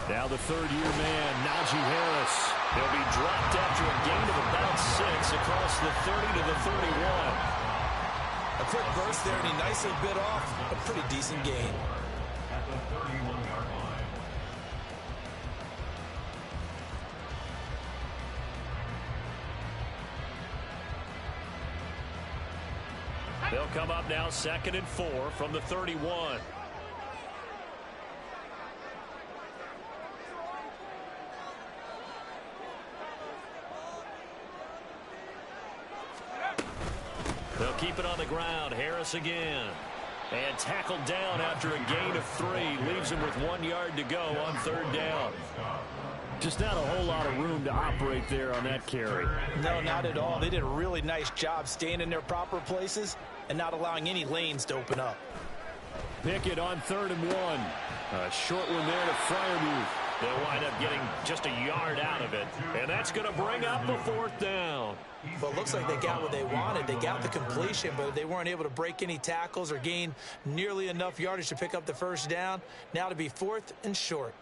Now the third-year man, Najee Harris. He'll be dropped after a gain of about 6 across the 30 to the 31. A quick burst there, and he nicely bit off a pretty decent gain. At the 31-yard line. They'll come up now 2nd and 4 from the 31. They'll keep it on the ground. Harris again. And tackled down after a gain of 3. Leaves him with 1 yard to go on 3rd down. Just not a whole lot of room to operate there on that carry. No, not at all. They did a really nice job staying in their proper places and not allowing any lanes to open up. Pickett on 3rd and 1. A short one there to Freiermuth. They'll wind up getting just a yard out of it. And that's going to bring up the 4th down. Well, it looks like they got what they wanted. They got the completion, but they weren't able to break any tackles or gain nearly enough yardage to pick up the 1st down. Now to be 4th and short.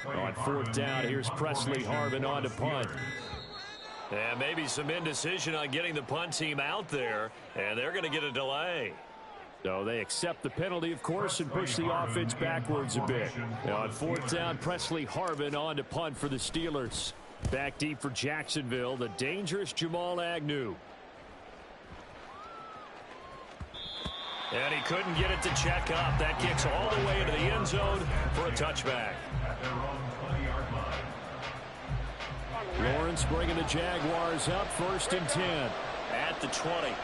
On 4th down, here's Presley Harvin on to punt. And maybe some indecision on getting the punt team out there, and they're going to get a delay. So they accept the penalty, of course, and push the offense backwards a bit. Now on 4th down, Presley Harvin on to punt for the Steelers. Back deep for Jacksonville, the dangerous Jamal Agnew. And he couldn't get it to check up. That kicks all the way into the end zone for a touchback. Lawrence bringing the Jaguars up 1st and 10 at the 20.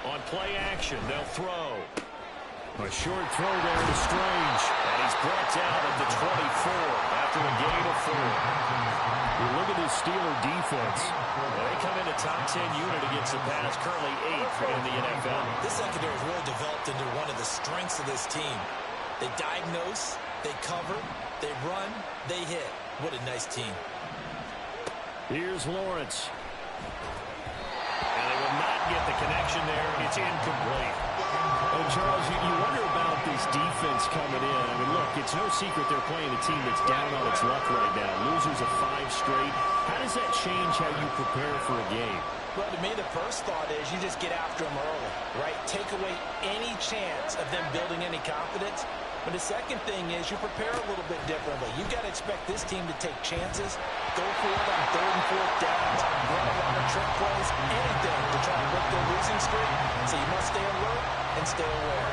On play action, they'll throw. A short throw there to Strange. And he's brought down at the 24 after a gain of 4. You look at this Steeler defense. They come in a top 10 unit against the pass, currently 8th in the NFL. This secondary has really developed into one of the strengths of this team. They diagnose, they cover, they run, they hit. What a nice team. Here's Lawrence. And they will not get the connection there. It's incomplete. And Charles, you wonder about this defense coming in. I mean, look, it's no secret they're playing a team that's down on its luck right now. Losers of 5 straight. How does that change how you prepare for a game? Well, to me, the first thought is you just get after them early, right? Take away any chance of them building any confidence. But the second thing is you prepare a little bit differently. You've got to expect this team to take chances, go for it on 3rd and 4th downs, run a lot of trick plays, anything to try and break their losing streak. So you must stay alert and stay aware.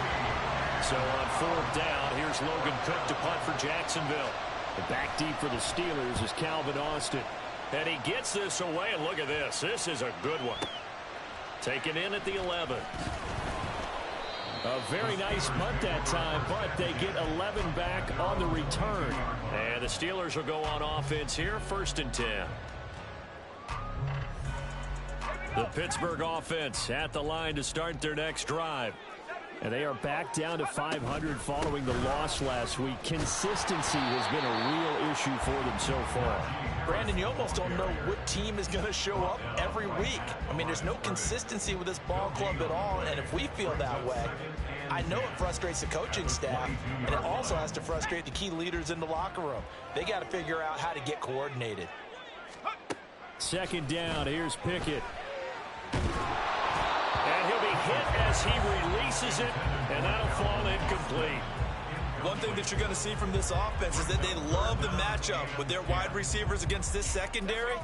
So on 4th down, here's Logan Cook to punt for Jacksonville. The back deep for the Steelers is Calvin Austin. And he gets this away, and look at this. This is a good one. Taken in at the 11. A very nice punt that time, but they get 11 back on the return. And the Steelers will go on offense here, 1st and 10. The Pittsburgh offense at the line to start their next drive. And they are back down to 500 following the loss last week. Consistency has been a real issue for them so far. Brandon, you almost don't know what team is going to show up every week. I mean, there's no consistency with this ball club at all, and if we feel that way, I know it frustrates the coaching staff, and it also has to frustrate the key leaders in the locker room. They got to figure out how to get coordinated. 2nd down, here's Pickett. And he'll be hit as he releases it, and that'll fall incomplete. One thing that you're going to see from this offense is that they love the matchup with their wide receivers against this secondary.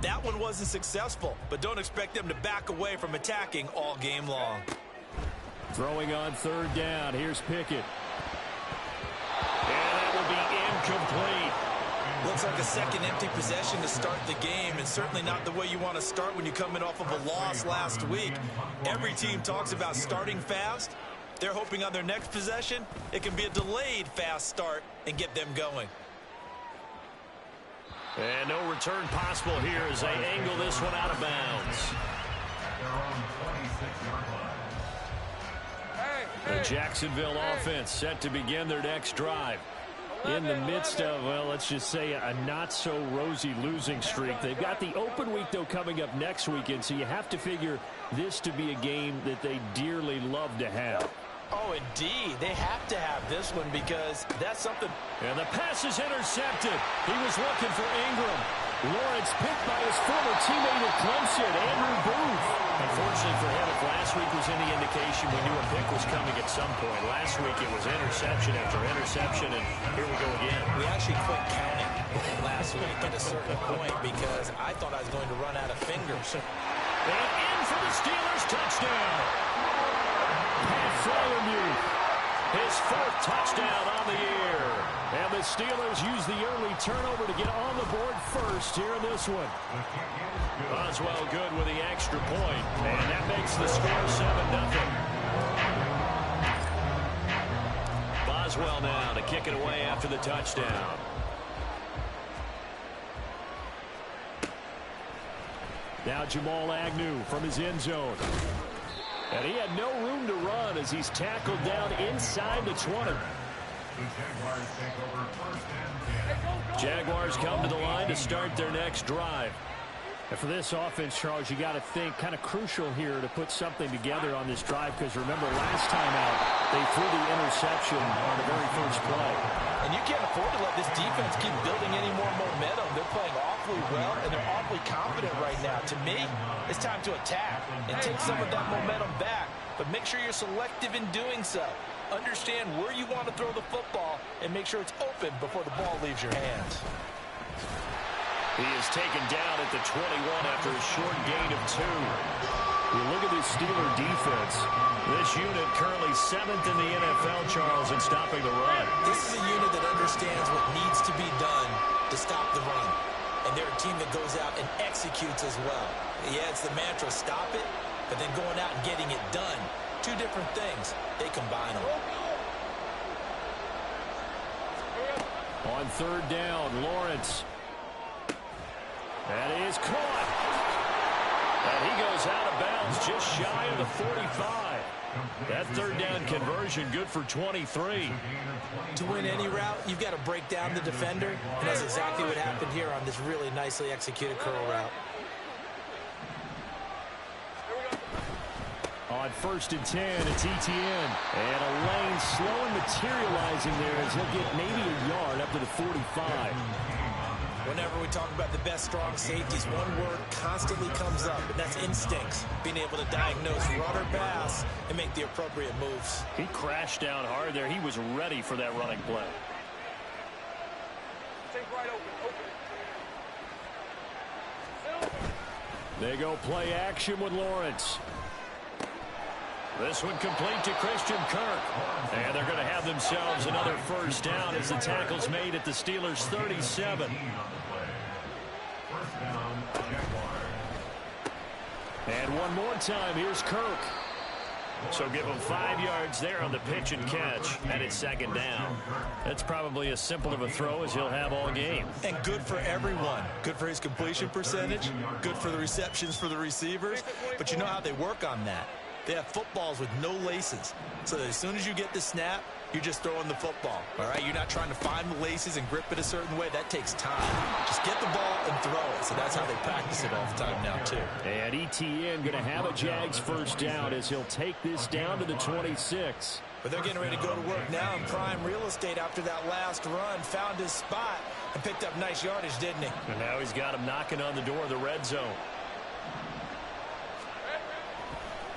That one wasn't successful, but don't expect them to back away from attacking all game long. Throwing on 3rd down, here's Pickett. And that will be incomplete. Looks like a second empty possession to start the game, and certainly not the way you want to start when you're coming off of a loss last week. Every team talks about starting fast. They're hoping on their next possession, it can be a delayed fast start and get them going. And no return possible here as they angle this one out of bounds. The Jacksonville offense set to begin their next drive. In the midst of, well, let's just say a not-so-rosy losing streak. They've got the open week, though, coming up next weekend, so you have to figure this to be a game that they dearly love to have. Oh, indeed. They have to have this one because that's something. And the pass is intercepted. He was looking for Ingram. Lawrence picked by his former teammate at Clemson, Andrew Booth. Unfortunately for him, if last week was any indication, we knew a pick was coming at some point. Last week it was interception after interception, and here we go again. We actually quit counting last week at a certain point because I thought I was going to run out of fingers. And in for the Steelers, touchdown. Pat Fryermuth, his fourth touchdown on the year. And the Steelers use the early turnover to get on the board first here in this one. Boswell good with the extra point, and that makes the score 7-0. Boswell now to kick it away after the touchdown. Now Jamal Agnew from his end zone. And he had no room to run as he's tackled down inside the 20. Jaguars come to the line to start their next drive. And for this offense, Charles, you got to think kind of crucial here to put something together on this drive because remember last time out they threw the interception on the very first play. And you can't afford to let this defense keep building any more momentum. They're playing awfully well and they're awfully confident right now. To me, it's time to attack and take some of that momentum back. But make sure you're selective in doing so. Understand where you want to throw the football and make sure it's open before the ball leaves your hands. He is taken down at the 21 after a short gain of 2. You look at this Steeler defense. This unit currently 7th in the NFL, Charles, in stopping the run. This is a unit that understands what needs to be done to stop the run. And they're a team that goes out and executes as well. Yeah, it's the mantra, stop it, but then going out and getting it done. Two different things. They combine them. On third down, Lawrence. That is caught. And he goes out of bounds just shy of the 45. That third down conversion good for 23. To win any route, you've got to break down the defender. And that's exactly what happened here on this really nicely executed curl route. On 1st and 10, it's Etienne. And a lane slow and materializing there as he'll get maybe a yard up to the 45. Whenever we talk about the best strong safeties, one word constantly comes up, and that's instincts. Being able to diagnose run or pass and make the appropriate moves. He crashed down hard there. He was ready for that running play. They go play action with Lawrence. This one complete to Christian Kirk. And they're going to have themselves another first down as the tackle's made at the Steelers' 37. And one more time, here's Kirk. So give him 5 yards there on the pitch and catch, and it's second down. That's probably as simple of a throw as he'll have all game. And good for everyone. Good for his completion percentage, good for the receptions for the receivers. But you know how they work on that. They have footballs with no laces. So that as soon as you get the snap, you're just throwing the football. All right, you're not trying to find the laces and grip it a certain way. That takes time. Just get the ball and throw it. So that's how they practice it all the time now, too. And Etienne going to have a Jags first down as he'll take this down to the 26. But they're getting ready to go to work now in prime real estate after that last run. Found his spot and picked up nice yardage, didn't he? And now he's got him knocking on the door of the red zone.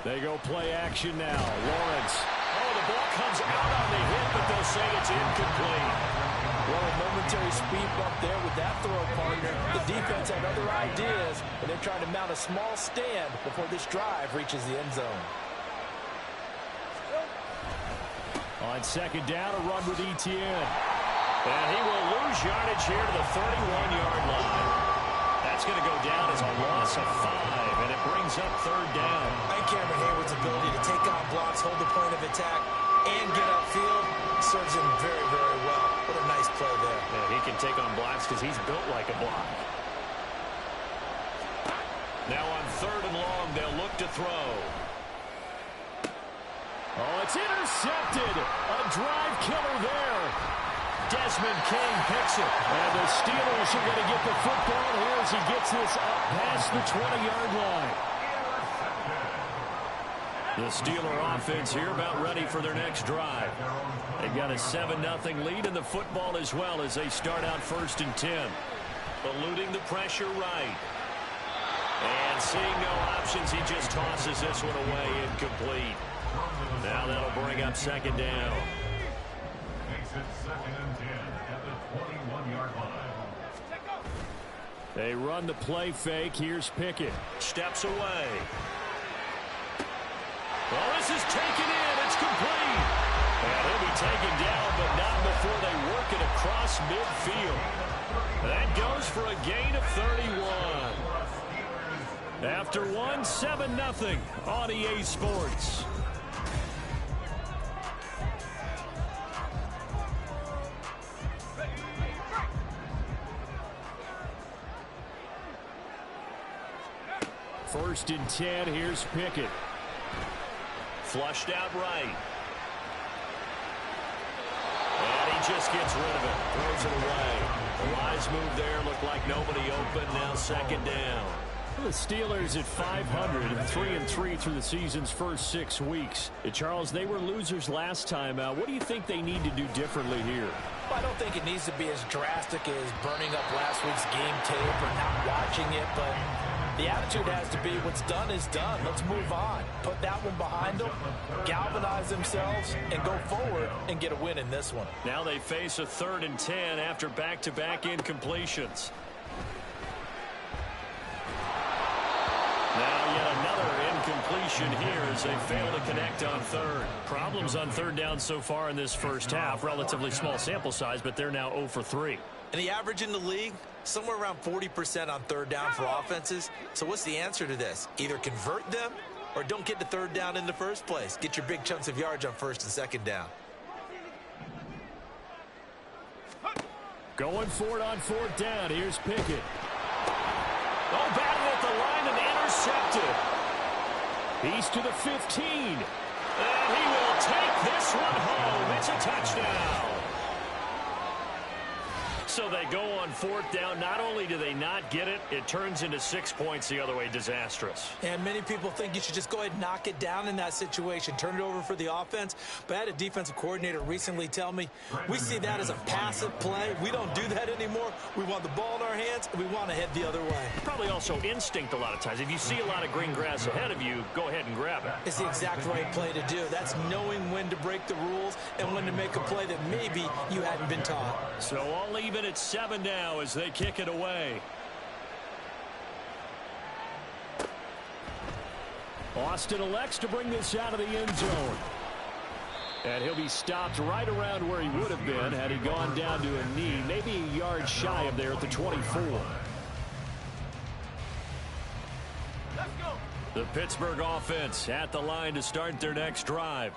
They go play action now. Lawrence. Oh, the ball comes out on the hit, but they'll say it's incomplete. Well, a momentary speed bump there with that throw partner. The defense had other ideas, and they're trying to mount a small stand before this drive reaches the end zone. On second down, a run with Etienne. And he will lose yardage here to the 31-yard line. That's going to go down as a loss of 5, and it brings up third down. And Cameron Hayward's ability to take on blocks, hold the point of attack, and get upfield serves him very, very well. What a nice play there. Yeah, he can take on blocks because he's built like a block. Now on third and long, they'll look to throw. Oh, it's intercepted. A drive killer there. Desmond King picks it. And the Steelers are going to get the football here as he gets this up past the 20-yard line. The Steeler offense here about ready for their next drive. They've got a 7-0 lead in the football as well as they start out 1st and 10. Eluding the pressure right. And seeing no options, he just tosses this one away incomplete. Now that'll bring up 2nd down. Makes it 2nd and 10 at the 21-yard line. They run the play fake. Here's Pickett. Steps away. Well, this is taken in. It's complete. And he'll be taken down, but not before they work it across midfield. That goes for a gain of 31. After one, 7-0 on EA Sports. First and 10, here's Pickett. Flushed out right. And he just gets rid of it. Throws it away. The wise move there. Looked like nobody open. Now 2nd down. The Steelers at 500, 3-3 through the season's first 6 weeks. Charles, they were losers last time out. What do you think they need to do differently here? Well, I don't think it needs to be as drastic as burning up last week's game tape or not watching it, but the attitude has to be what's done is done. Let's move on. Put that one behind them, galvanize themselves, and go forward and get a win in this one. Now they face a 3rd and 10 after back-to-back incompletions. Now yet another incompletion here as they fail to connect on third. Problems on third down so far in this first half. Relatively small sample size, but they're now 0 for 3. And the average in the league, somewhere around 40% on third down for offenses. So what's the answer to this? Either convert them or don't get to third down in the first place. Get your big chunks of yards on 1st and 2nd down. Going for it on 4th down. Here's Pickett. Oh, batted at the line and intercepted. He's to the 15. And he will take this one home. It's a touchdown. So they go on 4th down. Not only do they not get it, it turns into 6 points the other way. Disastrous. And many people think you should just go ahead and knock it down in that situation. Turn it over for the offense. But I had a defensive coordinator recently tell me, we see that as a passive play. We don't do that anymore. We want the ball in our hands, and we want to head the other way. Probably also instinct a lot of times. If you see a lot of green grass ahead of you, go ahead and grab it. It's the exact right play to do. That's knowing when to break the rules and when to make a play that maybe you hadn't been taught. So I'll leave it at 7 now as they kick it away. Austin elects to bring this out of the end zone. And he'll be stopped right around where he would have been had he gone down to a knee, maybe a yard shy of there at the 24. The Pittsburgh offense at the line to start their next drive.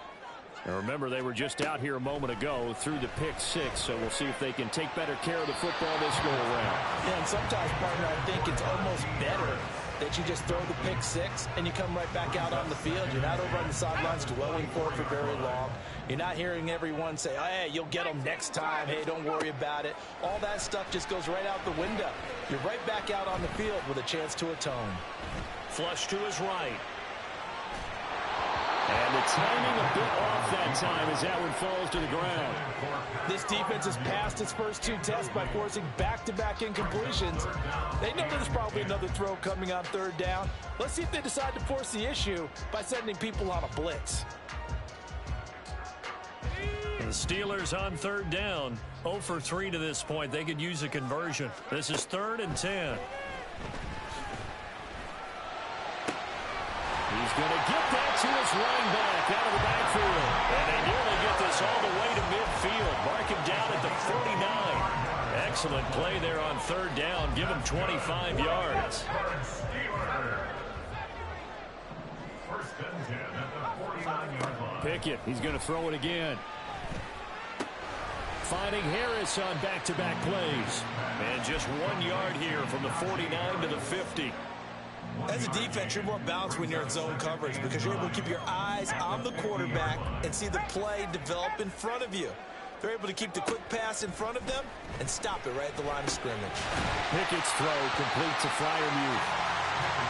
And remember, they were just out here a moment ago through the pick 6, so we'll see if they can take better care of the football this go around. Yeah, and sometimes, partner, I think it's almost better that you just throw the pick 6 and you come right back out on the field. You're not over on the sidelines dwelling for it for very long. You're not hearing everyone say, oh, hey, you'll get them next time. Hey, don't worry about it. All that stuff just goes right out the window. You're right back out on the field with a chance to atone. Flush to his right. And the timing a bit off that time as that one falls to the ground. This defense has passed its first 2 tests by forcing back-to-back incompletions. They know there's probably another throw coming on 3rd down. Let's see if they decide to force the issue by sending people on a blitz. The Steelers on 3rd down. 0 for 3 to this point. They could use a conversion. This is 3rd and 10. He's going to get that to his running back out of the backfield. And they nearly get this all the way to midfield. Mark him down at the 49. excellent play there on third down. Give him 25 yards. First and 10 at the 49-yard line. Pickett, he's going to throw it again. Finding Harris on back-to-back plays. And just 1 yard here from the 49 to the 50. As a defense, you're more balanced when you're in zone coverage because you're able to keep your eyes on the quarterback and see the play develop in front of you. They're able to keep the quick pass in front of them and stop it right at the line of scrimmage. Pickett's throw complete to Freiermuth.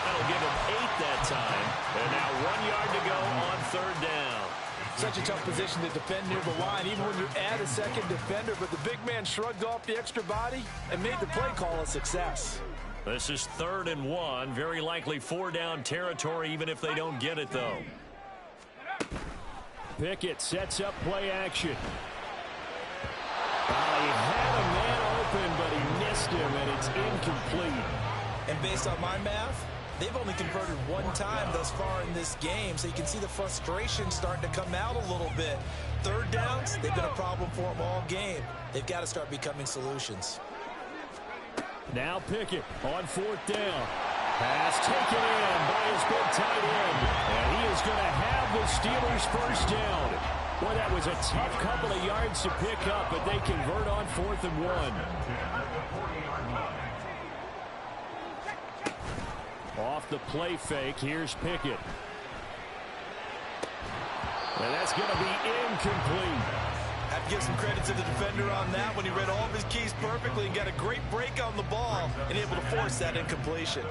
That'll give him 8 that time. And now 1 yard to go on third down. Such a tough position to defend near the line, even when you add a second defender. But the big man shrugged off the extra body and made the play call a success. This is 3rd and 1. Very likely 4-down territory, even if they don't get it, though. Pickett sets up play action. He had a man open, but he missed him, and it's incomplete. And based on my math, they've only converted 1 time thus far in this game, so you can see the frustration starting to come out a little bit. Third downs, they've been a problem for them all game. They've got to start becoming solutions. Now Pickett on 4th down. Pass taken in by his big tight end. And he is going to have the Steelers first down. Boy, that was a tough couple of yards to pick up, but they convert on 4th and 1. Off the play fake, here's Pickett. And that's going to be incomplete. Have to give some credit to the defender on that when he read all of his keys perfectly and got a great break on the ball and able to force that incompletion.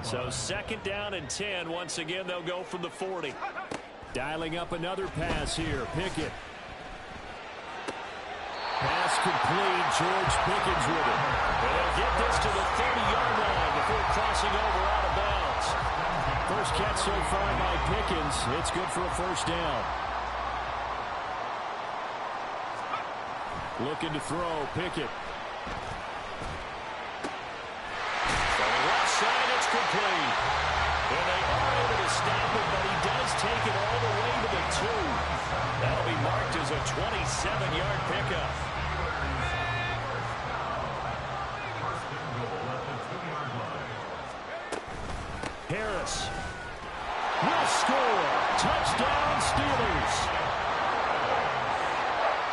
So 2nd down and 10. Once again, they'll go from the 40. Dialing up another pass here. Pickett. Pass complete. George Pickens with it. And they'll get this to the 30-yard line before crossing over out of bounds. First catch so far by Pickens. It's good for a first down. Looking to throw. Pickett. The left side, it's complete. And they are able to stop it, but he does take it all the way to the 2. That'll be marked as a 27-yard pickup. Harris will score. Touchdown, Steelers.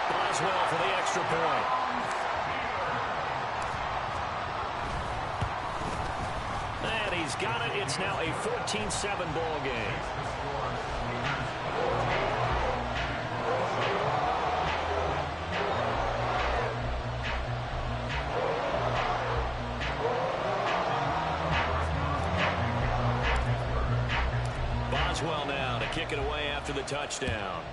Boswell for the extra point. And he's got it. It's now a 14-7 ball game. Boswell now to kick it away after the touchdown.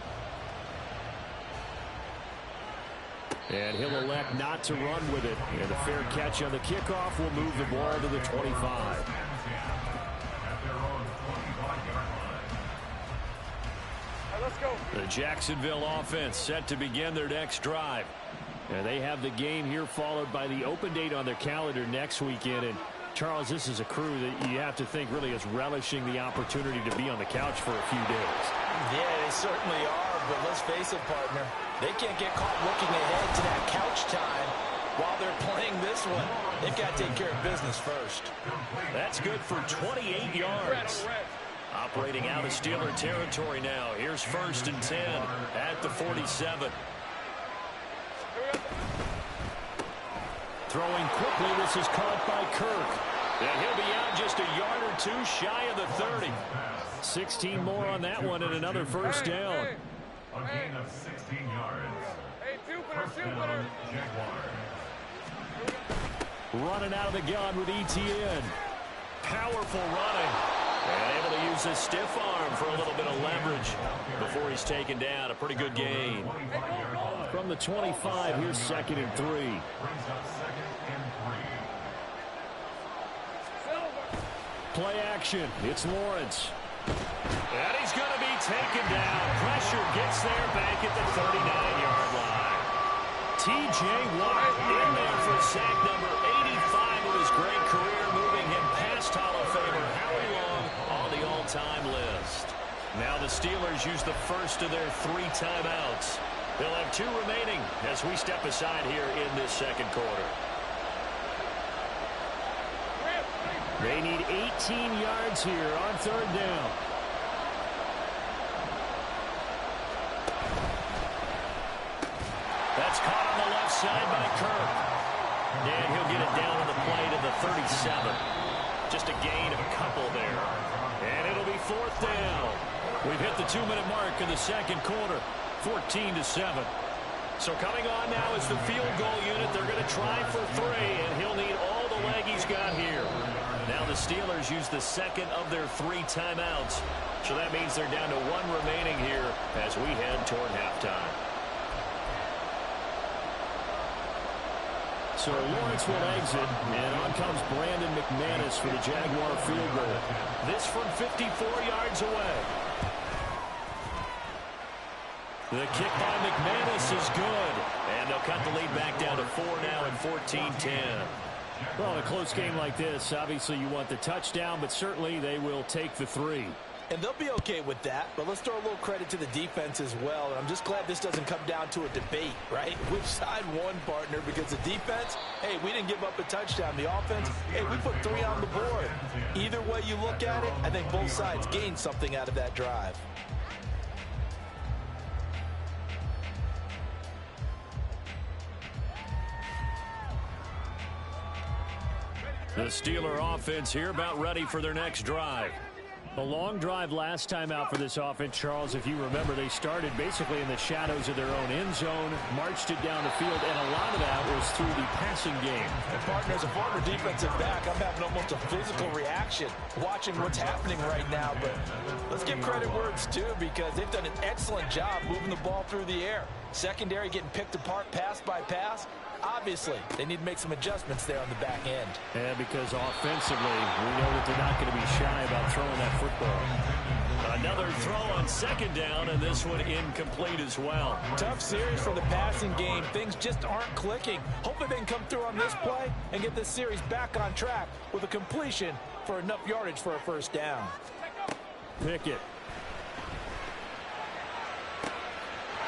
And he'll elect not to run with it. And a fair catch on the kickoff will move the ball to the 25. Let's go. The Jacksonville offense set to begin their next drive. And they have the game here followed by the open date on their calendar next weekend. And Charles, this is a crew that you have to think really is relishing the opportunity to be on the couch for a few days. Yeah, they certainly are, but let's face it, partner. They can't get caught looking ahead to that couch time while they're playing this one. They've got to take care of business first. That's good for 28 yards. Operating out of Steeler territory now. Here's 1st and 10 at the 47. Throwing quickly, this is caught by Kirk. And he'll be out just a yard or 2 shy of the 30. 16 more on that one and another first down. A gain of 16 yards. Hey, First down, Jaguars. Running out of the gun with ETN. Powerful running. And able to use his stiff arm for a little bit of leverage before he's taken down. A pretty good gain. From the 25, here's 2nd and 3. Brings up 2nd and 3. Play action. It's Lawrence. And he's going to be taken down. Pressure gets there back at the 39-yard line. T.J. Watt in there for sack number 85 of his great career, moving him past Hall of Famer Howie Long on the all-time list. Now the Steelers use the first of their 3 timeouts. They'll have 2 remaining as we step aside here in this second quarter. They need 18 yards here on third down. That's caught on the left side by Kirk. And he'll get it down on the play to the 37. Just a gain of a couple there. And it'll be fourth down. We've hit the 2-minute mark in the second quarter. 14-7. So coming on now is the field goal unit. They're going to try for 3, and he'll need all the leg he's got here. Now the Steelers use the second of their 3 timeouts. So that means they're down to 1 remaining here as we head toward halftime. So Lawrence will exit, and on comes Brandon McManus for the Jaguar field goal. This from 54 yards away. The kick by McManus is good, and they'll cut the lead back down to 4 now and 14-10. Well, in a close game like this, obviously you want the touchdown, but certainly they will take the 3. And they'll be okay with that, but let's throw a little credit to the defense as well. And I'm just glad this doesn't come down to a debate, right? Which side won, partner? Because the defense, hey, we didn't give up a touchdown. The offense, hey, we put 3 on the board. Either way you look at it, I think both sides gained something out of that drive. The Steeler offense here about ready for their next drive. A long drive last time out for this offense, Charles. If you remember, they started basically in the shadows of their own end zone, marched it down the field, and a lot of that was through the passing game. And partner, as a former defensive back, I'm having almost a physical reaction watching what's happening right now. But let's give credit where it's due, because they've done an excellent job moving the ball through the air. Secondary getting picked apart pass by pass. Obviously, they need to make some adjustments there on the back end. Yeah, because offensively, we know that they're not going to be shy about throwing that football. Another throw on second down, and this one incomplete as well. Tough series for the passing game. Things just aren't clicking. Hopefully they can come through on this play and get this series back on track with a completion for enough yardage for a first down. Pickett.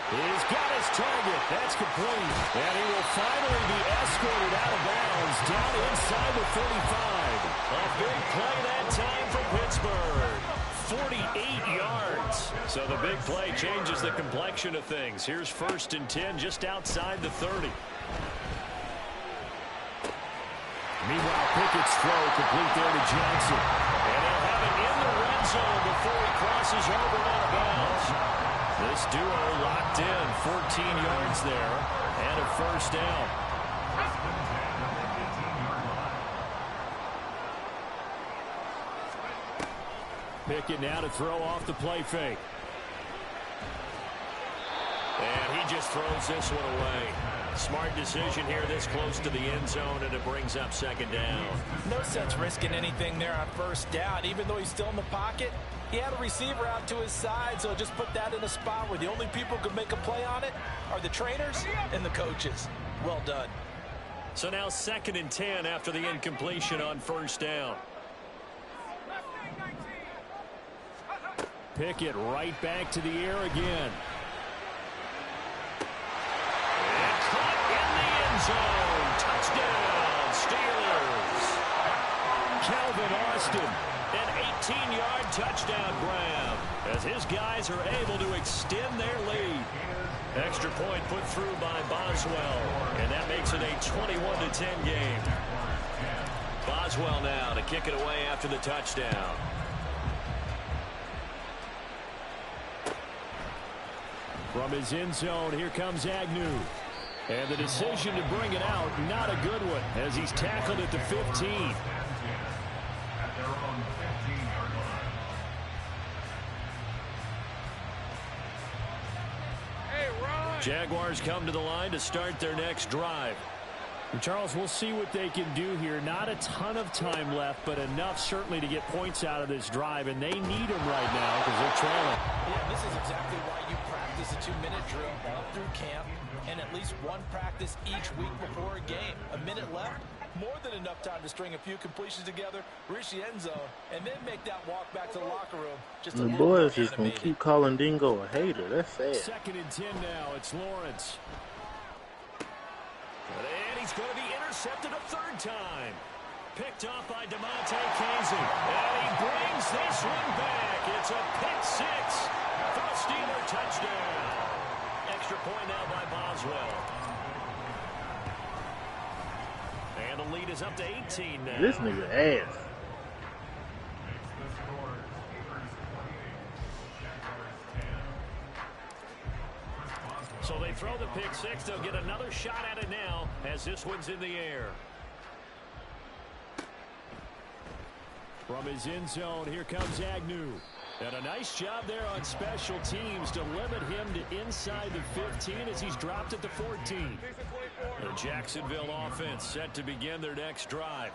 He's got his target. That's complete. And he will finally be escorted out of bounds down inside the 35. A big play that time for Pittsburgh. 48 yards. So the big play changes the complexion of things. Here's 1st and 10 just outside the 30. Meanwhile, Pickett's throw complete there to Johnson. And he'll have it in the red zone before he crosses over out of bounds. This duo locked in, 14 yards there, and a first down. Pickett now to throw off the play fake. And he just throws this one away. Smart decision here this close to the end zone, and it brings up second down. No sense risking anything there on first down. Even though he's still in the pocket, he had a receiver out to his side, so just put that in a spot where the only people who can make a play on it are the trainers and the coaches. Well done. So now 2nd and 10 after the incompletion on first down. Pickett right back to the air again. And caught in the end zone. Touchdown, Steelers. Calvin Austin, an 18-yard touchdown grab as his guys are able to extend their lead. Extra point put through by Boswell, and that makes it a 21-10 game. Boswell now to kick it away after the touchdown. From his end zone, here comes Agnew. And the decision to bring it out, not a good one, as he's tackled at the 15. Jaguars come to the line to start their next drive. And Charles, we'll see what they can do here. Not a ton of time left, but enough certainly to get points out of this drive, and they need them right now because they're trailing. Yeah, this is exactly why you practice a 2-minute drill all through camp and at least one practice each week before a game. A minute left, more than enough time to string a few completions together, reach the end zone, and then make that walk back to the locker room. Just the boys just gonna keep calling Dingo a hater. That's sad. 2nd and 10 now. It's Lawrence. And he's going to be intercepted a 3rd time. picked off by DeMonte Casey. And he brings this one back. It's a pick six for a Steeler touchdown. Extra point now by Boswell. And the lead is up to 18 now. This nigga ass. So they throw the pick six. They'll get another shot at it now as this one's in the air. From his end zone, here comes Agnew. And a nice job there on special teams to limit him to inside the 15 as he's dropped it to 14. The Jacksonville offense set to begin their next drive.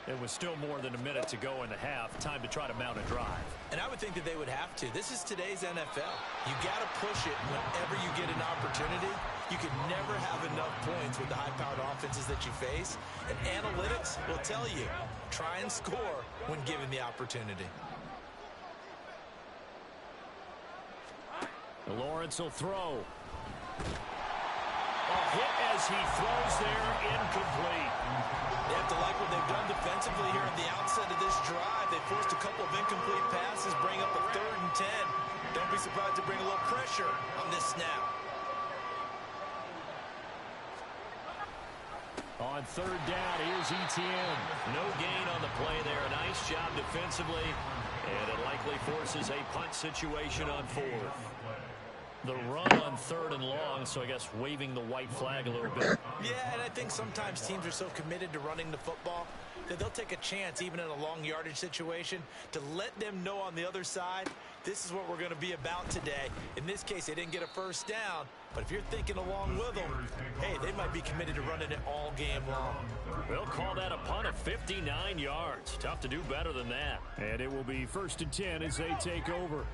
It was still more than a minute to go in the half. Time to try to mount a drive. And I would think that they would have to. This is today's NFL. You got to push it whenever you get an opportunity. You can never have enough points with the high-powered offenses that you face. And analytics will tell you, try and score when given the opportunity. Lawrence will throw. A hit as he throws there, incomplete. They have to like what they've done defensively here at the outset of this drive. They forced a couple of incomplete passes, bring up a 3rd and 10. Don't be surprised to bring a little pressure on this snap. On 3rd down, here's Etienne. No gain on the play there. A nice job defensively, and it likely forces a punt situation on 4th. The run on 3rd and long, so I guess waving the white flag a little bit. Yeah, and I think sometimes teams are so committed to running the football that they'll take a chance, even in a long yardage situation, to let them know on the other side, this is what we're going to be about today. In this case, they didn't get a first down, but if you're thinking along with them, hey, they might be committed to running it all game long. We'll call that a punt of 59 yards. Tough to do better than that. And it will be 1st and 10 as they take over.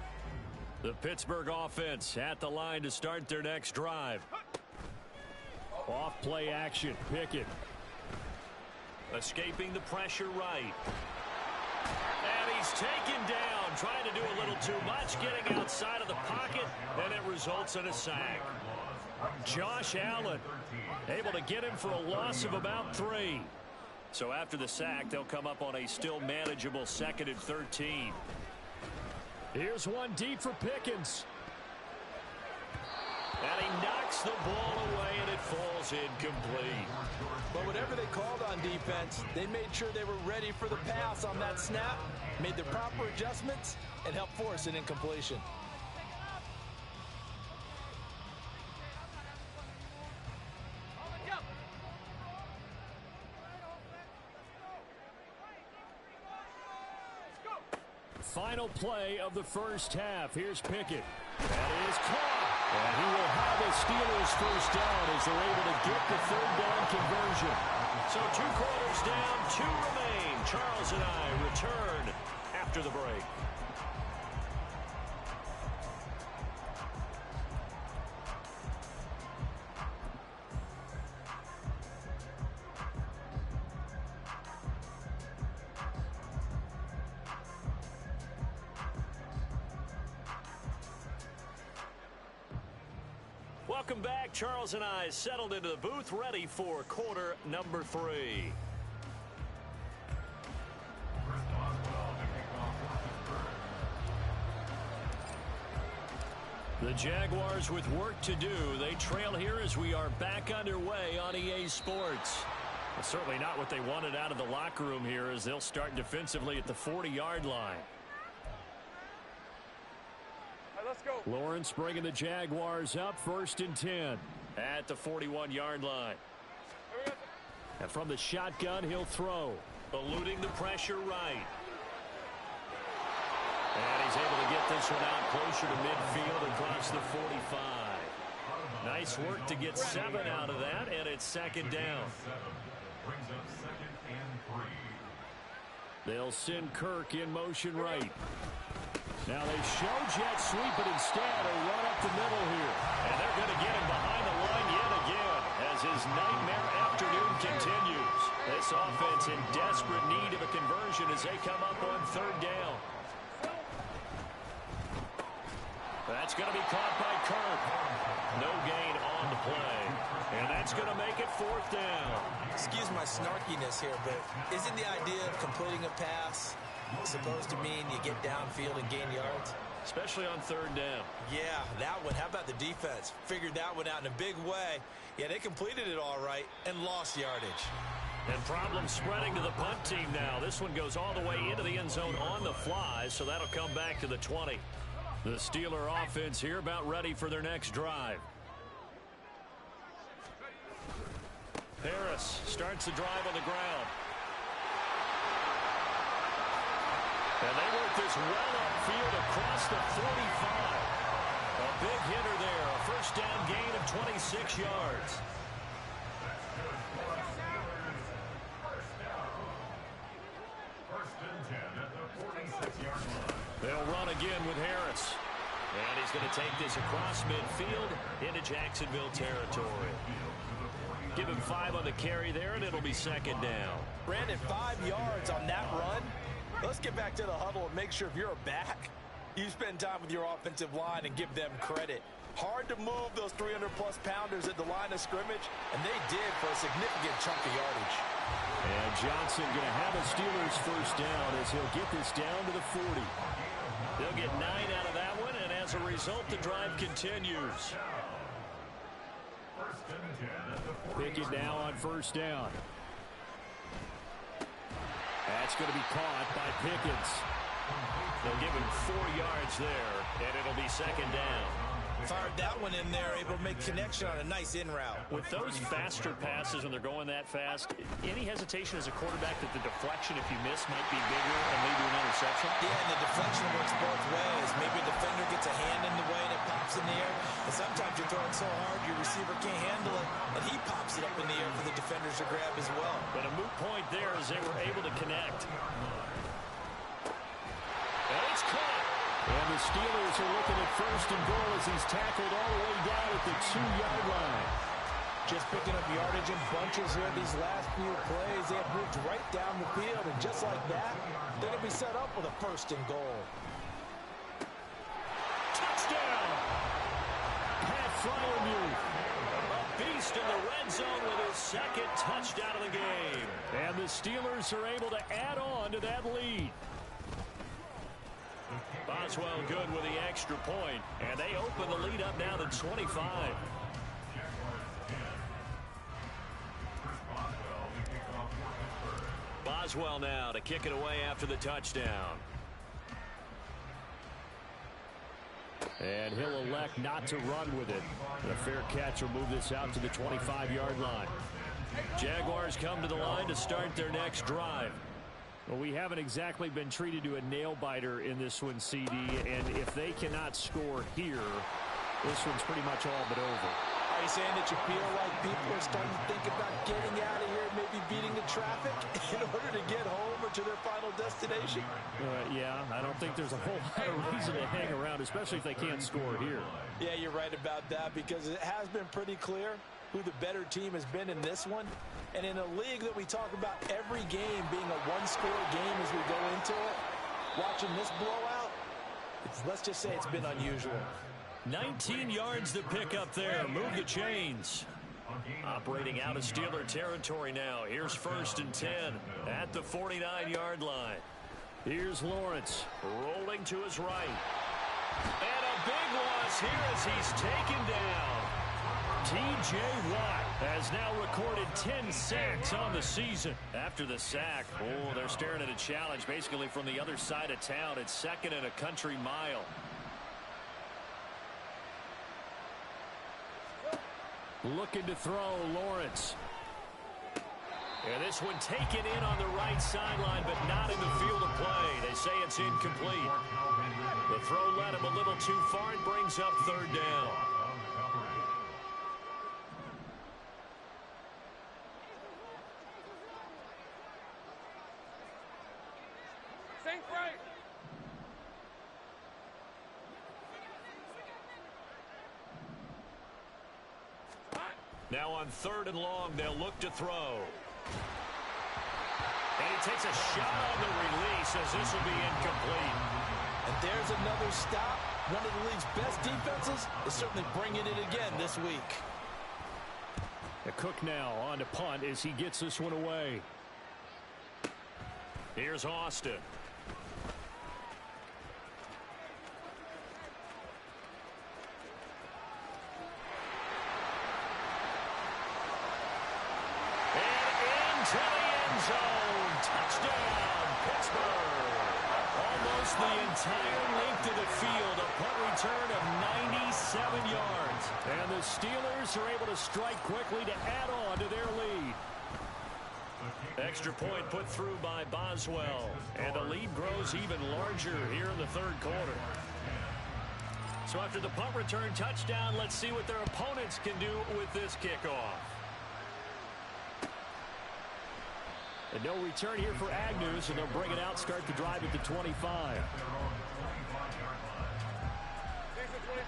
The Pittsburgh offense at the line to start their next drive. Off play action. Pickett. Escaping the pressure right. And he's taken down. Trying to do a little too much. Getting outside of the pocket. And it results in a sack. Josh Allen able to get him for a loss of about 3. So after the sack, they'll come up on a still manageable 2nd and 13. Here's one deep for Pickens. And he knocks the ball away, and it falls incomplete. But whatever they called on defense, they made sure they were ready for the pass on that snap, made the proper adjustments, and helped force an incompletion. Final play of the first half. Here's Pickett. That is caught. And he will have a Steelers first down as they're able to get the 3rd down conversion. So 2 quarters down, 2 remain. Charles and I return after the break. Welcome back. Charles and I settled into the booth, ready for quarter number 3. The Jaguars with work to do. They trail here as we are back underway on EA Sports. Well, certainly not what they wanted out of the locker room here as they'll start defensively at the 40-yard line. Let's go. Lawrence bringing the Jaguars up 1st and 10 at the 41-yard line. And from the shotgun, he'll throw, eluding the pressure right. And he's able to get this one out closer to midfield across the 45. Nice work to get 7 out of that, and it's 2nd down. They'll send Kirk in motion right. Now they show jet sweep, but instead a run up the middle here. And they're going to get him behind the line yet again as his nightmare afternoon continues. This offense in desperate need of a conversion as they come up on 3rd down. That's going to be caught by Kirk. No gain on the play. And that's going going to make it 4th down. Excuse my snarkiness here, but isn't the idea of completing a pass supposed to mean you get downfield and gain yards? Especially on 3rd down. Yeah, that one. How about the defense? Figured that one out in a big way. Yeah, they completed it all right and lost yardage. And problems spreading to the punt team now. This one goes all the way into the end zone on the fly, so that'll come back to the 20. The Steeler offense here about ready for their next drive. Harris starts the drive on the ground. And they work this well upfield across the 45. A big hitter there. A 1st down gain of 26 yards. First and 10 at the 46-yard line. They'll run again with Harris. And he's going to take this across midfield into Jacksonville territory. Give him 5 on the carry there, and it'll be 2nd down. Brandon, 5 yards on that run. Let's get back to the huddle and make sure if you're a back, you spend time with your offensive line and give them credit. Hard to move those 300-plus pounders at the line of scrimmage, and they did for a significant chunk of yardage. And Johnson going to have a Steelers 1st down as he'll get this down to the 40. They'll get 9 out of that one, and as a result, the drive continues. Pick it now on 1st down. That's going to be caught by Pickens. They'll give him 4 yards there, and it'll be 2nd down. Fired that one in there, able to make connection on a nice in route. With those faster passes when they're going that fast, any hesitation as a quarterback that the deflection, if you miss, might be bigger and lead to an interception? Yeah, and the deflection works both ways. Maybe a defender gets a hand in the way and it pops in the air. And sometimes you're throwing so hard your receiver can't handle it, and he pops it up in the air for the defenders to grab as well. But a moot point there as they were able to connect. And it's caught. And the Steelers are looking at 1st and goal as he's tackled all the way down at the 2-yard line. Just picking up yardage in bunches here these last few plays. They have moved right down the field, and just like that, they're going to be set up with a 1st and goal. Touchdown! Pat Fryermuth, a beast in the red zone with his 2nd touchdown of the game. And the Steelers are able to add on to that lead. Boswell good with the extra point, and they open the lead up now to 25. Boswell now to kick it away after the touchdown. And he'll elect not to run with it. A fair catch will move this out to the 25-yard line. Jaguars come to the line to start their next drive. Well, we haven't exactly been treated to a nail-biter in this one, CD, and if they cannot score here, this one's pretty much all but over. Are you saying that you feel like people are starting to think about getting out of here, maybe beating the traffic in order to get home or to their final destination? Yeah, I don't think there's a whole lot of reason to hang around, especially if they can't score here. Yeah, you're right about that, because it has been pretty clear who the better team has been in this one. And in a league that we talk about every game being a one-score game as we go into it, watching this blowout, let's just say it's been unusual. 19 yards to pick up there. Move the chains. Operating out of Steeler territory now. Here's 1st and 10 at the 49-yard line. Here's Lawrence rolling to his right. And a big loss here as he's taken down. T.J. Watt has now recorded 10 sacks on the season. After the sack, they're staring at a challenge basically from the other side of town. It's 2nd and a country mile. Looking to throw, Lawrence. And this one taken in on the right sideline, but not in the field of play. They say it's incomplete. The throw led him a little too far and brings up 3rd down. Think right. Now on 3rd and long, they'll look to throw. And he takes a shot on the release as this will be incomplete. And there's another stop. One of the league's best defenses is certainly bringing it again this week. Cook now on to punt as he gets this one away. Here's Austin. To the end zone. Touchdown, Pittsburgh. Almost the entire length of the field. A punt return of 97 yards. And the Steelers are able to strike quickly to add on to their lead. Extra point put through by Boswell. And the lead grows even larger here in the third quarter. So after the punt return touchdown, let's see what their opponents can do with this kickoff. And no return here for Agnew, so they'll bring it out, start the drive at the 25.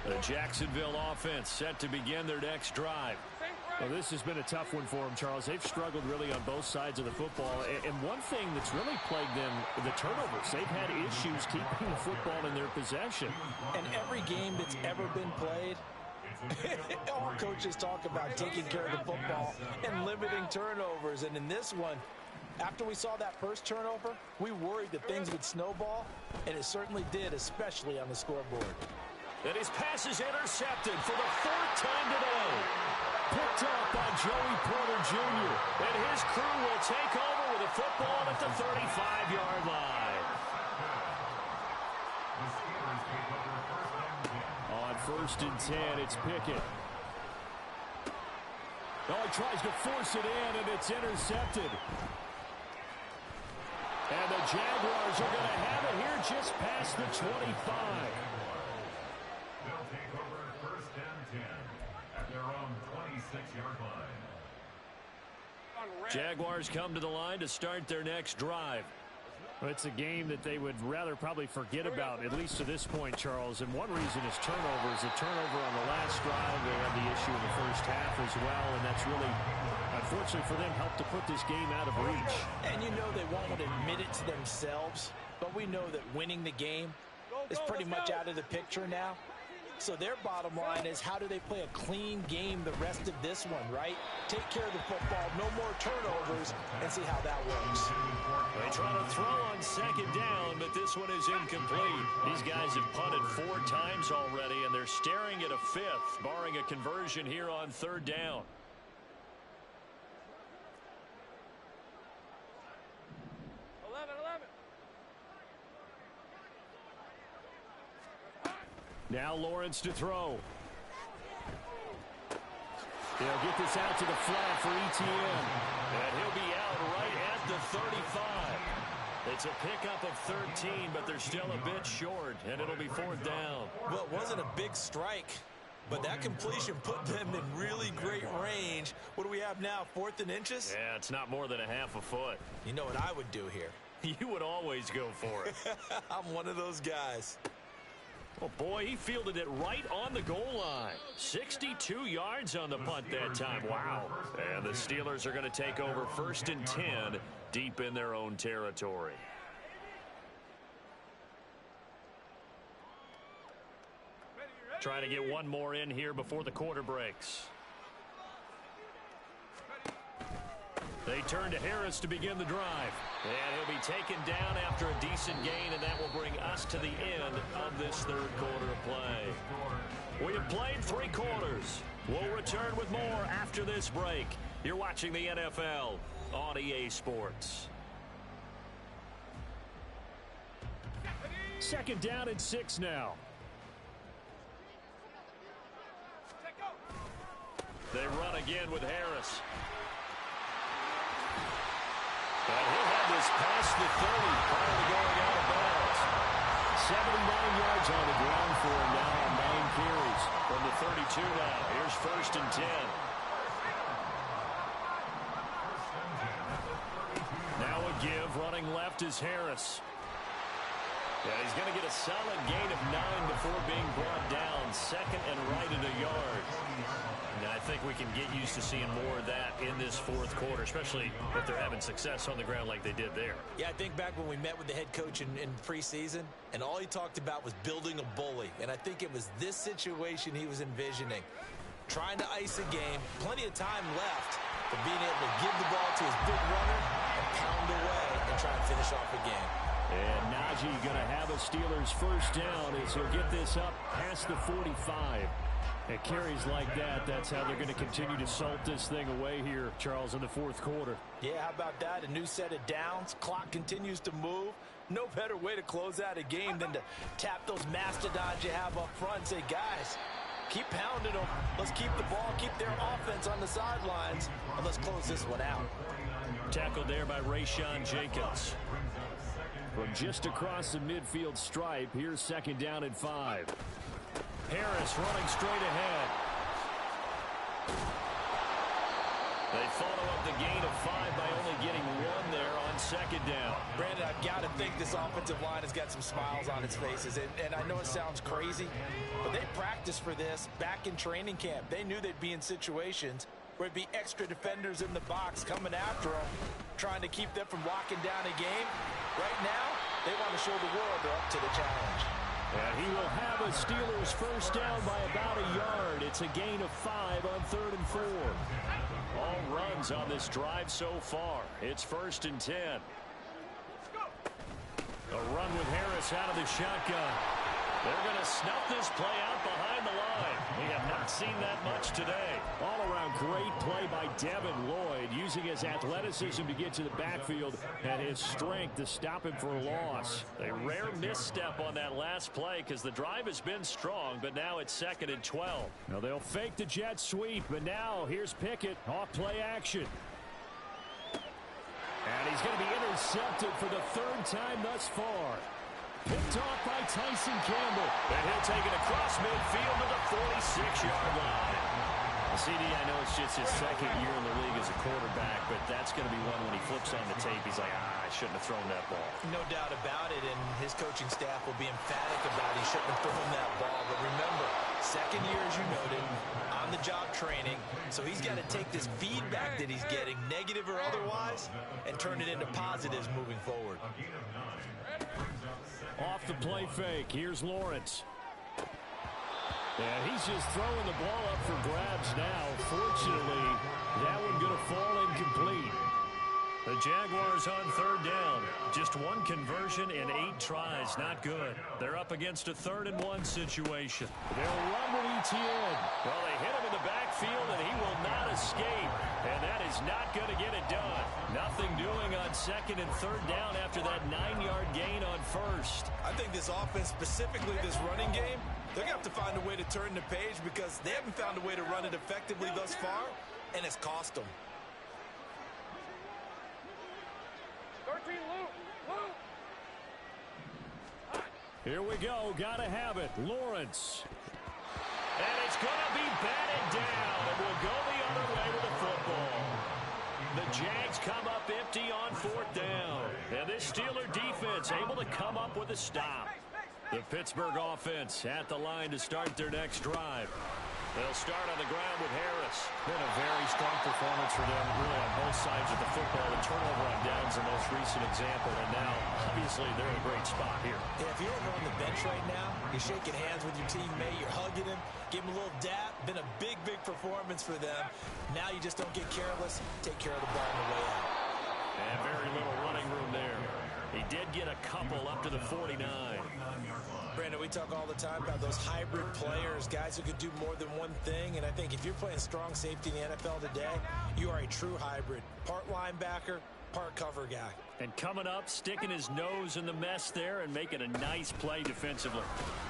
The Jacksonville offense set to begin their next drive. Well, this has been a tough one for them, Charles. They've struggled really on both sides of the football. And one thing that's really plagued them, the turnovers. They've had issues keeping the football in their possession. And every game that's ever been played, all coaches talk about taking care of the football and limiting turnovers. And in this one, after we saw that first turnover, we worried that things would snowball, and it certainly did, especially on the scoreboard. And his pass is intercepted for the fourth time today. Picked up by Joey Porter Jr. And his crew will take over with a football at the 35-yard line. On 1st and 10, it's Pickett. Oh, he tries to force it in, and it's intercepted. And the Jaguars are going to have it here just past the 25. They'll take over 1st and 10 at their own 26-yard line. Jaguars come to the line to start their next drive. Well, it's a game that they would rather probably forget about, at least to this point, Charles. And one reason is turnovers. A turnover on the last drive. They had the issue in the first half as well, and that's really, unfortunately for them, helped to put this game out of reach. And you know they won't admit it to themselves, but we know that winning the game is pretty much out of the picture now. So their bottom line is, how do they play a clean game the rest of this one, right? Take care of the football, no more turnovers, and see how that works. They try to throw on 2nd down, but this one is incomplete. These guys have punted 4 times already, and they're staring at a 5th, barring a conversion here on 3rd down. Now Lawrence to throw. They'll get this out to the flat for ETN. And he'll be out right at the 35. It's a pickup of 13, but they're still a bit short, and it'll be 4th down. Well, it wasn't a big strike, but that completion put them in really great range. What do we have now, 4th and inches? Yeah, it's not more than a half a foot. You know what I would do here? You would always go for it. I'm one of those guys. Oh, boy, he fielded it right on the goal line. 62 yards on the punt that time. Wow. And the Steelers are going to take over 1st and 10 deep in their own territory. Trying to get one more in here before the quarter breaks. They turn to Harris to begin the drive. And he'll be taken down after a decent gain, and that will bring us to the end of this 3rd quarter of play. We have played 3 quarters. We'll return with more after this break. You're watching the NFL on EA Sports. 2nd down and 6 now. They run again with Harris. And he'll have this past the 30 prior to going out of bounds. 79 yards on the ground for him now on 9 carries. From the 32 now. Here's 1st and 10. Now a give. Running left is Harris. Yeah, he's going to get a solid gain of 9 before being brought down. 2nd and right at a yard. And I think we can get used to seeing more of that in this 4th quarter, especially if they're having success on the ground like they did there. Yeah, I think back when we met with the head coach in preseason, and all he talked about was building a bully. And I think it was this situation he was envisioning. trying to ice a game. Plenty of time left for being able to give the ball to his big runner and pound away and try and finish off a game. And Najee going to have a Steelers first down as he'll get this up past the 45. At carries like that, that's how they're going to continue to salt this thing away here, Charles, in the fourth quarter. Yeah, how about that? A new set of downs. Clock continues to move. No better way to close out a game than to tap those mastodons you have up front and say, guys, keep pounding them. Let's keep the ball, keep their offense on the sidelines, and let's close this one out. Tackled there by Rayshawn Jenkins. From just across the midfield stripe, here's second down and 5. Harris running straight ahead. They follow up the gain of 5 by only getting 1 there on second down. Brandon, I've got to think this offensive line has got some smiles on its faces. And I know it sounds crazy, but they practiced for this back in training camp. They knew they'd be in situations where it'd be extra defenders in the box coming after them, trying to keep them from locking down a game. Right now, they want to show the world they're up to the challenge. And he will have a Steelers first down by about a yard. It's a gain of 5 on 3rd and 4. All runs on this drive so far. It's 1st and 10. A run with Harris out of the shotgun. They're going to snuff this play out behind the line. We have not seen that much today. All-around great play by Devin Lloyd, using his athleticism to get to the backfield and his strength to stop him for a loss. A rare misstep on that last play because the drive has been strong, but now it's 2nd and 12. Now they'll fake the jet sweep, but now here's Pickett off play action. And he's going to be intercepted for the 3rd time thus far. Picked off by Tyson Campbell. And he'll take it across midfield to the 46-yard line. CD, I know it's just his 2nd year in the league as a quarterback, but that's going to be one when he flips on the tape. He's like, I shouldn't have thrown that ball. No doubt about it, and his coaching staff will be emphatic about he shouldn't have thrown that ball. But remember, 2nd year, as you noted, on-the-job training, so he's got to take this feedback that he's getting, negative or otherwise, and turn it into positives moving forward. Off the play fake, here's Lawrence. And he's just throwing the ball up for grabs now. Fortunately, that one going to fall incomplete. The Jaguars on 3rd down. Just 1 conversion in 8 tries. Not good. They're up against a 3rd and 1 situation. They'll run with Etienne. Well, they hit him in the backfield, and he will not escape. And that is not going to get it done. Nothing doing on 2nd and 3rd down after that 9-yard gain on 1st. I think this offense, specifically this running game, they're going to have to find a way to turn the page because they haven't found a way to run it effectively thus far, and it's cost them. 13, Luke. Here we go. Got to have it. Lawrence. And it's going to be batted down, and we'll go the other way with the football. The Jags come up empty on 4th down. And this Steeler defense able to come up with a stop. The Pittsburgh offense at the line to start their next drive. They'll start on the ground with Harris. Been a very strong performance for them, really, on both sides of the football. The turnover on downs, the most recent example, and now, obviously, they're in a great spot here. Yeah, if you're on the bench right now, you're shaking hands with your teammate, you're hugging him, give him a little dap. Been a big, big performance for them. Now you just don't get careless. Take care of the ball on the way out. And very little running room there. He did get a couple up to the 49. Brandon, we talk all the time about those hybrid players, guys who could do more than one thing, and I think if you're playing strong safety in the NFL today, you are a true hybrid. Part linebacker, part cover guy. And coming up, sticking his nose in the mess there and making a nice play defensively.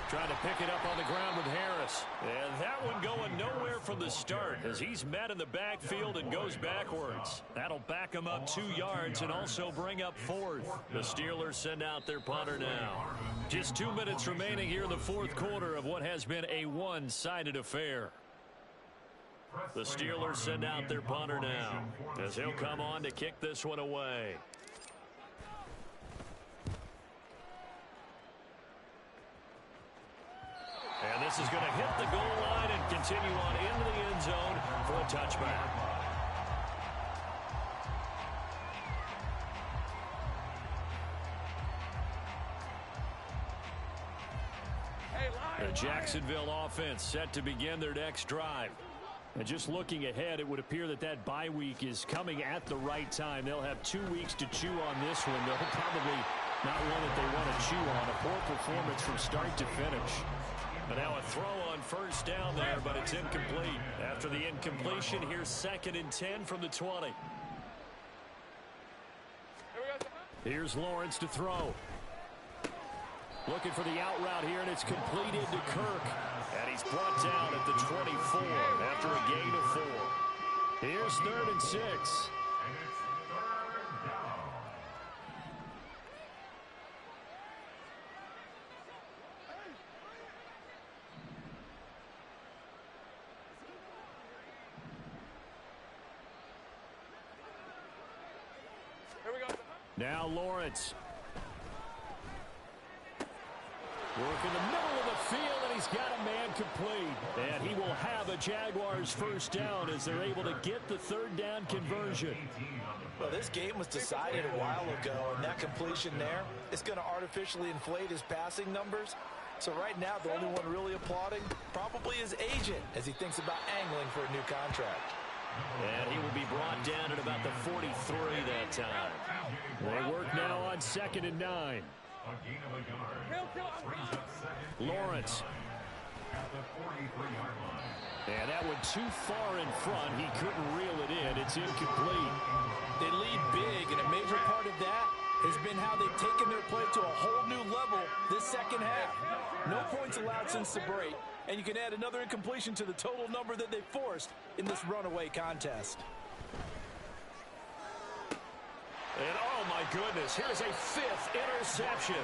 Trying to pick it up on the ground with Harris. And that one going nowhere from the start as he's met in the backfield and goes backwards. That'll back him up 2 yards and also bring up 4th. The Steelers send out their punter now. Just 2 minutes remaining here in the 4th quarter of what has been a one-sided affair. The Steelers send out their punter now as he'll come on to kick this one away. And this is going to hit the goal line and continue on into the end zone for a touchback. The Jacksonville offense set to begin their next drive. And just looking ahead, it would appear that that bye week is coming at the right time. They'll have 2 weeks to chew on this one. They'll probably not one that they want to chew on. A poor performance from start to finish. But now a throw on first down there, but it's incomplete. After the incompletion, here's 2nd and 10 from the 20. Here's Lawrence to throw. Looking for the out route here, and it's completed to Kirk. And he's brought down at the 24 after a gain of 4. Here's 3rd and 6. And it's 3rd down. Now Lawrence. Work in the middle of the field, and he's got a man complete. And he will have a Jaguars first down as they're able to get the 3rd down conversion. Well, this game was decided a while ago, and that completion there is going to artificially inflate his passing numbers. So right now, the only one really applauding probably his agent as he thinks about angling for a new contract. And he will be brought down at about the 43 that time. They work now on 2nd and 9. A gain of a yard. Brings up 2nd Lawrence. at the 43-yard line. And that one too far in front. He couldn't reel it in. It's incomplete. They lead big, and a major part of that has been how they've taken their play to a whole new level this second half. No points allowed since the break, and you can add another incompletion to the total number that they forced in this runaway contest. And oh my goodness, here's a 5th interception.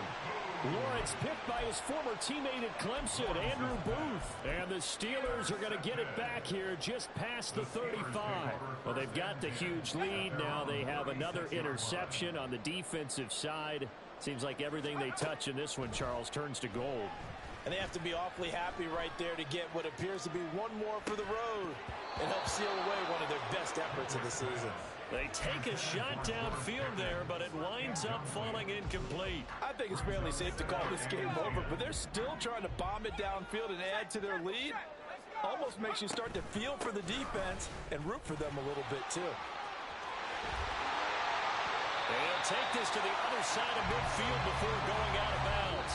Lawrence picked by his former teammate at Clemson, Andrew Booth. And the Steelers are going to get it back here just past the 35. Well, they've got the huge lead. Now they have another interception on the defensive side. Seems like everything they touch in this one, Charles, turns to gold. And they have to be awfully happy right there to get what appears to be one more for the road and help seal away one of their best efforts of the season. They take a shot downfield there, but it winds up falling incomplete. I think it's fairly safe to call this game over, but they're still trying to bomb it downfield and add to their lead. Almost makes you start to feel for the defense and root for them a little bit, too. They'll take this to the other side of midfield before going out of bounds.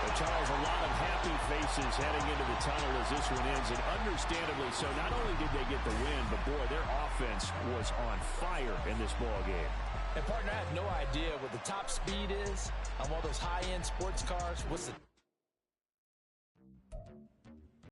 Well, Charles, a lot of happy faces heading into the tunnel as this one ends, and understandably so. Not only did they get the win, but boy, their offense was on fire in this ball game. And partner, I have no idea what the top speed is on one of those high-end sports cars. What's the